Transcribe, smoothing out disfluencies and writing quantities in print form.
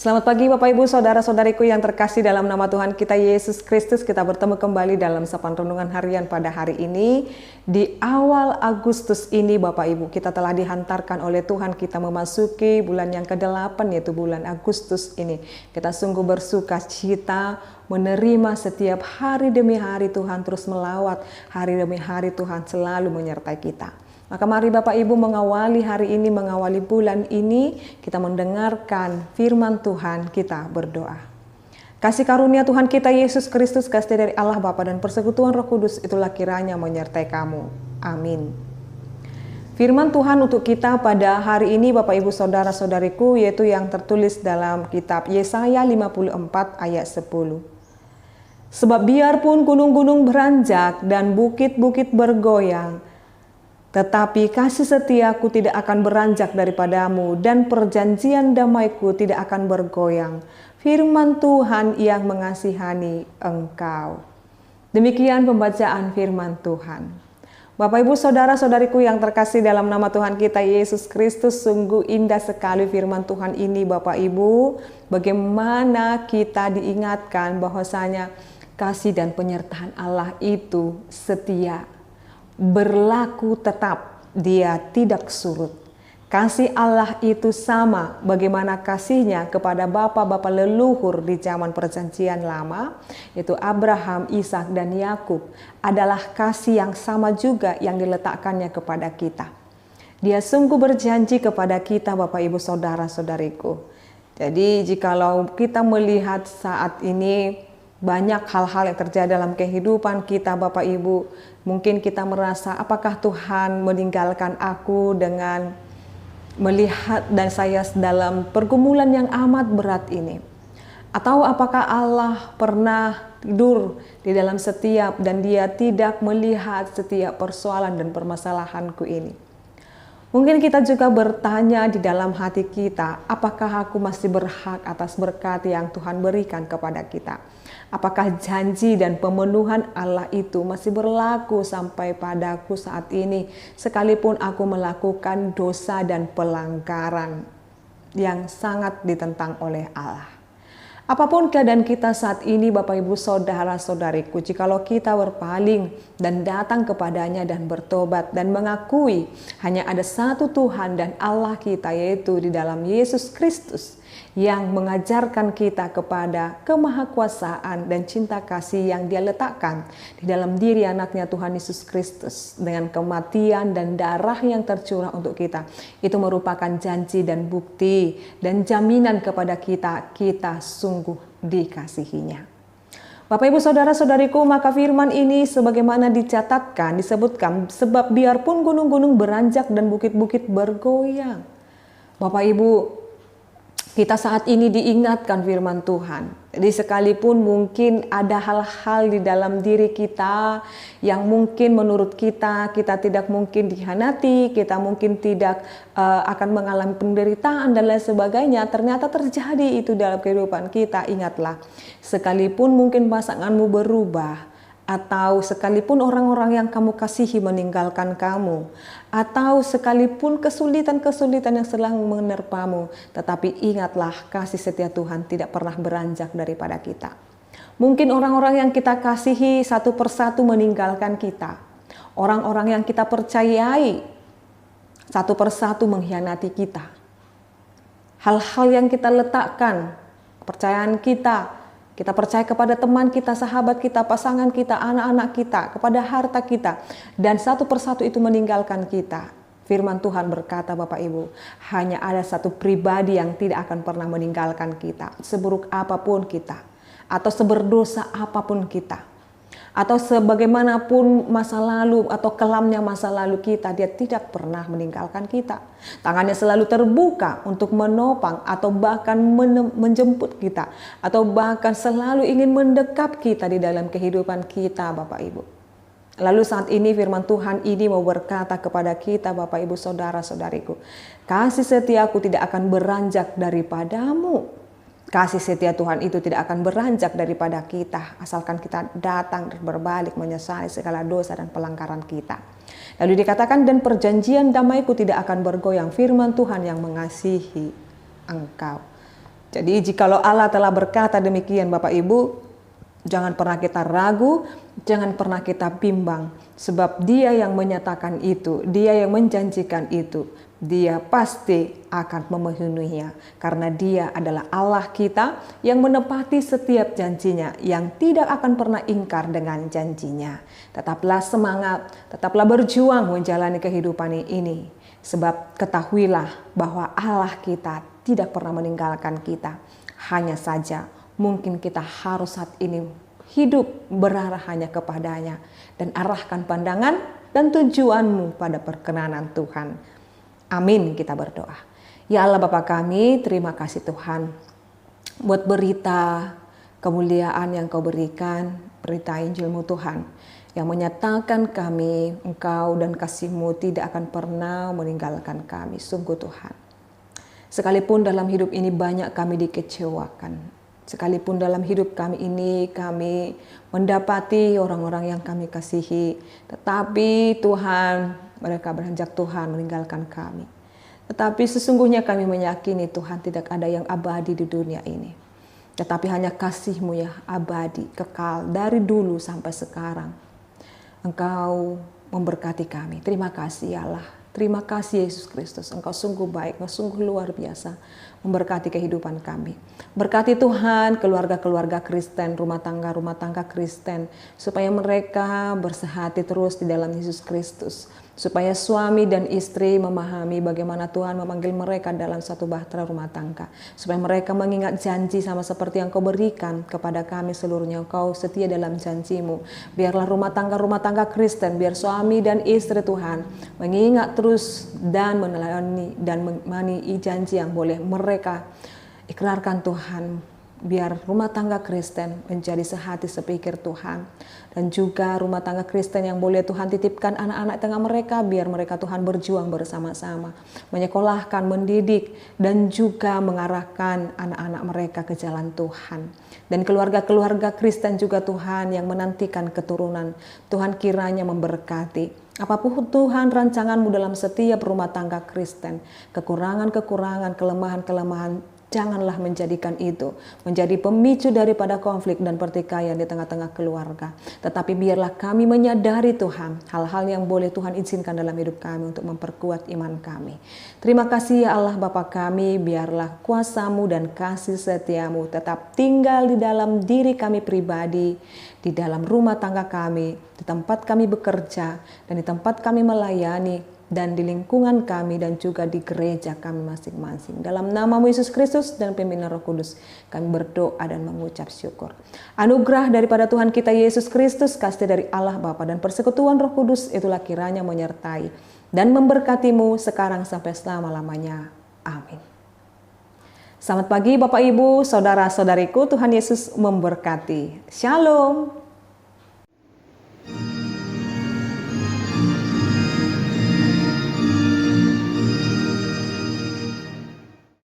Selamat pagi Bapak Ibu Saudara-saudariku yang terkasih dalam nama Tuhan kita Yesus Kristus. Kita bertemu kembali dalam Sapaan Renungan Harian pada hari ini. Di awal Agustus ini Bapak Ibu, kita telah dihantarkan oleh Tuhan kita memasuki bulan yang ke-8, yaitu bulan Agustus ini. Kita sungguh bersuka cita menerima setiap hari demi hari Tuhan terus melawat, hari demi hari Tuhan selalu menyertai kita. Maka mari Bapak Ibu mengawali hari ini, mengawali bulan ini, kita mendengarkan firman Tuhan, kita berdoa. Kasih karunia Tuhan kita Yesus Kristus, kasih dari Allah Bapa dan persekutuan Roh Kudus, itulah kiranya menyertai kamu. Amin. Firman Tuhan untuk kita pada hari ini Bapak Ibu Saudara-saudariku, yaitu yang tertulis dalam kitab Yesaya 54 ayat 10. Sebab biarpun gunung-gunung beranjak dan bukit-bukit bergoyang, tetapi kasih setiaku tidak akan beranjak daripadamu dan perjanjian damaiku tidak akan bergoyang. Firman Tuhan yang mengasihani engkau. Demikian pembacaan firman Tuhan. Bapak Ibu Saudara-saudariku yang terkasih dalam nama Tuhan kita Yesus Kristus, sungguh indah sekali firman Tuhan ini Bapak Ibu. Bagaimana kita diingatkan bahwasanya kasih dan penyertaan Allah itu setia, berlaku tetap, dia tidak surut. Kasih Allah itu sama bagaimana kasihnya kepada bapa-bapa leluhur di zaman perjanjian lama, yaitu Abraham, Ishak dan Yakub, adalah kasih yang sama juga yang diletakkannya kepada kita. Dia sungguh berjanji kepada kita Bapak Ibu Saudara-saudariku. Jadi jikalau kita melihat saat ini banyak hal-hal yang terjadi dalam kehidupan kita Bapak Ibu, mungkin kita merasa apakah Tuhan meninggalkan aku dengan melihat dan saya dalam pergumulan yang amat berat ini. Atau apakah Allah pernah tidur di dalam setiap dan dia tidak melihat setiap persoalan dan permasalahanku ini. Mungkin kita juga bertanya di dalam hati kita, apakah aku masih berhak atas berkat yang Tuhan berikan kepada kita? Apakah janji dan pemenuhan Allah itu masih berlaku sampai padaku saat ini, sekalipun aku melakukan dosa dan pelanggaran yang sangat ditentang oleh Allah? Apapun keadaan kita saat ini Bapak Ibu Saudara-saudariku, jikalau kita berpaling dan datang kepadanya dan bertobat dan mengakui hanya ada satu Tuhan dan Allah kita, yaitu di dalam Yesus Kristus, yang mengajarkan kita kepada kemahakuasaan dan cinta kasih yang dia letakkan di dalam diri anaknya Tuhan Yesus Kristus dengan kematian dan darah yang tercurah untuk kita. Itu merupakan janji dan bukti dan jaminan kepada kita, kita sungguh dikasihinya. Bapak Ibu Saudara-saudariku, maka firman ini sebagaimana dicatatkan, disebutkan, sebab biarpun gunung-gunung beranjak dan bukit-bukit bergoyang. Bapak Ibu, kita saat ini diingatkan firman Tuhan. Jadi sekalipun mungkin ada hal-hal di dalam diri kita yang mungkin menurut kita tidak mungkin dihianati, kita mungkin tidak akan mengalami penderitaan dan lain sebagainya, ternyata terjadi itu dalam kehidupan kita. Ingatlah, sekalipun mungkin pasanganmu berubah, atau sekalipun orang-orang yang kamu kasihi meninggalkan kamu, atau sekalipun kesulitan-kesulitan yang sedang menerpamu, tetapi ingatlah kasih setia Tuhan tidak pernah beranjak daripada kita. Mungkin orang-orang yang kita kasihi satu persatu meninggalkan kita, orang-orang yang kita percayai satu persatu mengkhianati kita. Hal-hal yang kita letakkan, kepercayaan kita percaya kepada teman kita, sahabat kita, pasangan kita, anak-anak kita, kepada harta kita, dan satu persatu itu meninggalkan kita. Firman Tuhan berkata Bapak Ibu, hanya ada satu pribadi yang tidak akan pernah meninggalkan kita, seburuk apapun kita, atau seberdosa apapun kita, atau sebagaimanapun masa lalu atau kelamnya masa lalu kita, dia tidak pernah meninggalkan kita. Tangannya selalu terbuka untuk menopang atau bahkan menjemput kita, atau bahkan selalu ingin mendekap kita di dalam kehidupan kita Bapak Ibu. Lalu saat ini firman Tuhan ini mau berkata kepada kita Bapak Ibu Saudara-saudariku, kasih setiaku tidak akan beranjak daripadamu. Kasih setia Tuhan itu tidak akan beranjak daripada kita, asalkan kita datang dan berbalik menyesali segala dosa dan pelanggaran kita. Lalu dikatakan, dan perjanjian damaiku tidak akan bergoyang, firman Tuhan yang mengasihi engkau. Jadi jikalau Allah telah berkata demikian Bapak Ibu, jangan pernah kita ragu, jangan pernah kita bimbang. Sebab Dia yang menyatakan itu, Dia yang menjanjikan itu, Dia pasti akan memenuhinya. Karena Dia adalah Allah kita yang menepati setiap janjinya, yang tidak akan pernah ingkar dengan janjinya. Tetaplah semangat, tetaplah berjuang menjalani kehidupan ini. Sebab ketahuilah bahwa Allah kita tidak pernah meninggalkan kita. Hanya saja mungkin kita harus saat ini hidup berarah hanya kepadanya. Dan arahkan pandangan dan tujuanmu pada perkenanan Tuhan. Amin, kita berdoa. Ya Allah Bapa kami, terima kasih Tuhan buat berita kemuliaan yang Kau berikan, berita Injil-Mu Tuhan, yang menyatakan kami, Engkau dan kasih-Mu tidak akan pernah meninggalkan kami. Sungguh Tuhan, sekalipun dalam hidup ini banyak kami dikecewakan, sekalipun dalam hidup kami ini kami mendapati orang-orang yang kami kasihi, tetapi Tuhan, mereka beranjak Tuhan meninggalkan kami. Tetapi sesungguhnya kami meyakini Tuhan tidak ada yang abadi di dunia ini. Tetapi hanya kasih-Mu ya abadi, kekal dari dulu sampai sekarang. Engkau memberkati kami. Terima kasih ya Allah. Terima kasih Yesus Kristus, Engkau sungguh baik, Engkau sungguh luar biasa memberkati kehidupan kami. Berkati Tuhan keluarga-keluarga Kristen, rumah tangga Kristen, supaya mereka bersehati terus di dalam Yesus Kristus. Supaya suami dan istri memahami bagaimana Tuhan memanggil mereka dalam satu bahtera rumah tangga. Supaya mereka mengingat janji sama seperti yang Kau berikan kepada kami seluruhnya. Kau setia dalam janji-Mu. Biarlah rumah tangga Kristen, biar suami dan istri Tuhan mengingat terus dan meneladani dan memenuhi janji yang boleh mereka ikrarkan Tuhan. Biar rumah tangga Kristen menjadi sehati sepikir Tuhan. Dan juga rumah tangga Kristen yang boleh Tuhan titipkan anak-anak tengah mereka. Biar mereka Tuhan berjuang bersama-sama. Menyekolahkan, mendidik, dan juga mengarahkan anak-anak mereka ke jalan Tuhan. Dan keluarga-keluarga Kristen juga Tuhan yang menantikan keturunan. Tuhan kiranya memberkati. Apapun Tuhan rancangan-Mu dalam setiap rumah tangga Kristen. Kekurangan-kekurangan, kelemahan-kelemahan, janganlah menjadikan itu menjadi pemicu daripada konflik dan pertikaian di tengah-tengah keluarga. Tetapi biarlah kami menyadari Tuhan, hal-hal yang boleh Tuhan izinkan dalam hidup kami untuk memperkuat iman kami. Terima kasih ya Allah Bapa kami, biarlah kuasa-Mu dan kasih setia-Mu tetap tinggal di dalam diri kami pribadi, di dalam rumah tangga kami, di tempat kami bekerja, dan di tempat kami melayani, dan di lingkungan kami dan juga di gereja kami masing-masing. Dalam nama-Mu Yesus Kristus dan pimpinan Roh Kudus, kami berdoa dan mengucap syukur. Anugerah daripada Tuhan kita Yesus Kristus, kasih dari Allah Bapa dan persekutuan Roh Kudus itulah kiranya menyertai dan memberkati-Mu sekarang sampai selama-lamanya. Amin. Selamat pagi Bapak Ibu, saudara-saudariku, Tuhan Yesus memberkati. Shalom.